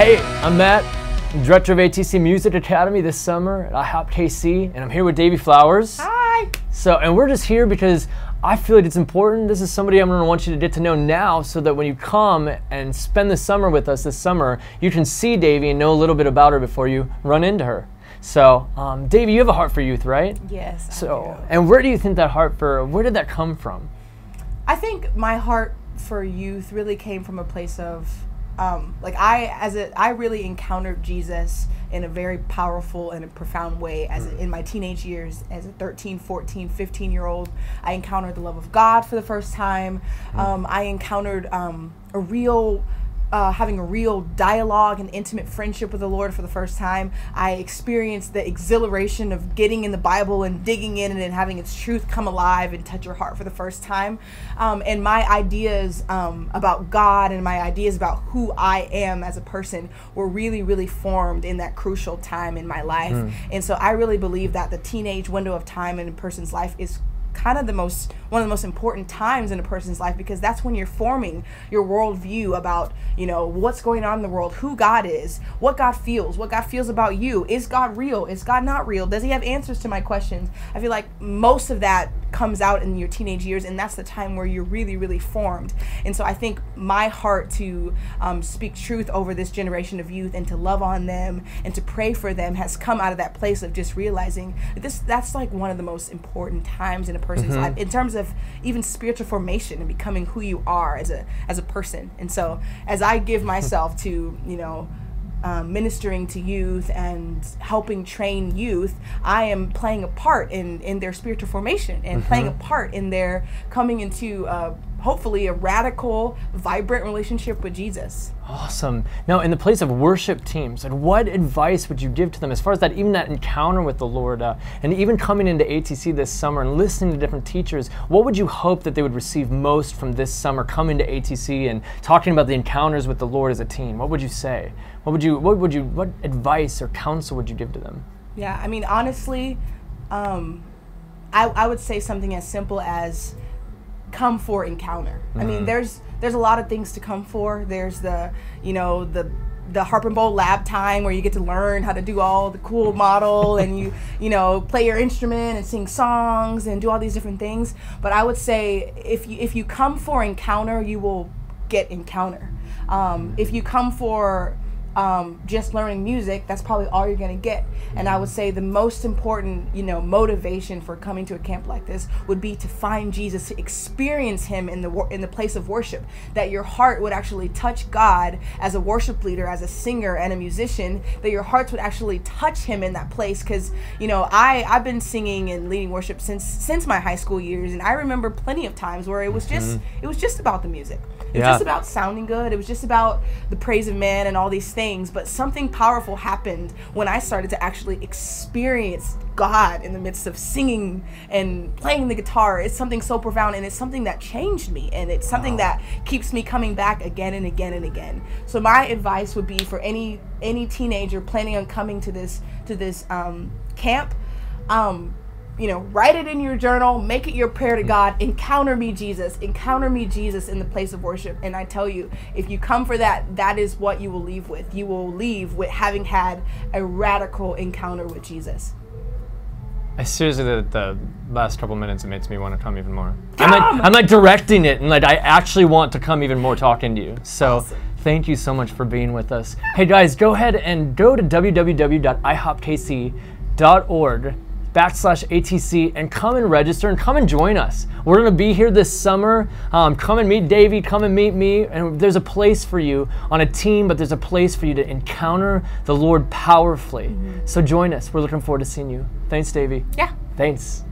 Hey, I'm Matt, Director of ATC Music Academy this summer at ATC, and I'm here with Davy Flowers. Hi! And we're just here because I feel like it's important. This is somebody I'm going to want you to get to know now so that when you come and spend the summer with us this summer, you can see Davy and know a little bit about her before you run into her. So, Davy, you have a heart for youth, right? Yes, I do. And where do you think that heart where did that come from? I think my heart for youth really came from a place of, I really encountered Jesus in a very powerful and a profound way in my teenage years as a 13, 14, 15-year-old. I encountered the love of God for the first time. I encountered having a real dialogue and intimate friendship with the Lord for the first time. I experienced the exhilaration of getting in the Bible and digging in and having its truth come alive and touch your heart for the first time. And my ideas about God and my ideas about who I am as a person were really, really formed in that crucial time in my life. And so I really believe that the teenage window of time in a person's life is kind of one of the most important times in a person's life, because that's when you're forming your worldview about, what's going on in the world, who God is, what God feels about you. Is God real? Is God not real? Does he have answers to my questions? I feel like most of that comes out in your teenage years, and that's the time where you're really, really formed. And so I think my heart to speak truth over this generation of youth and to love on them and to pray for them has come out of that place of just realizing that that's like one of the most important times in a person's life in terms of even spiritual formation and becoming who you are as a person. And so as I give myself to ministering to youth and helping train youth, I am playing a part in their spiritual formation and playing a part in their coming into hopefully a radical, vibrant relationship with Jesus. Awesome. Now, in the place of worship teams, and what advice would you give to them as far as that encounter with the Lord, and even coming into ATC this summer and listening to different teachers? What would you hope that they would receive most from this summer coming to ATC and talking about the encounters with the Lord as a teen? What would you say? What advice or counsel would you give to them? Yeah, I mean, honestly, I would say something as simple as come for encounter. I mean, there's a lot of things to come for. There's the Harp and Bowl lab time where you get to learn how to do all the cool model and you play your instrument and sing songs and do all these different things. But I would say if you come for encounter, you will get encounter. If you come for just learning music, that's probably all you're going to get. And I would say the most important, motivation for coming to a camp like this would be to find Jesus, to experience him in the place of worship, that your heart would actually touch God as a worship leader, as a singer and a musician, that your hearts would actually touch him in that place. Because, I've been singing and leading worship since my high school years, and I remember plenty of times where it was just about the music. It was just about sounding good. It was just about the praise of man and all these things. But something powerful happened when I started to actually experience God in the midst of singing and playing the guitar. It's something so profound, and it's something that changed me, and it's something that keeps me coming back again and again and again. So my advice would be for any teenager planning on coming to this camp, write it in your journal, make it your prayer to God, encounter me Jesus in the place of worship. And I tell you, if you come for that, that is what you will leave with. You will leave with having had a radical encounter with Jesus. I seriously, the last couple minutes, it makes me want to come even more. I'm like directing it, and I actually want to come even more talking to you. So awesome. Thank you so much for being with us. Hey guys, go ahead and go to www.ihopkc.org/ATC and come and register and come and join us. We're going to be here this summer. Come and meet Davy, come and meet me, and there's a place for you on a team, but there's a place for you to encounter the Lord powerfully. So join us. We're looking forward to seeing you. Thanks, Davy. Yeah. Thanks.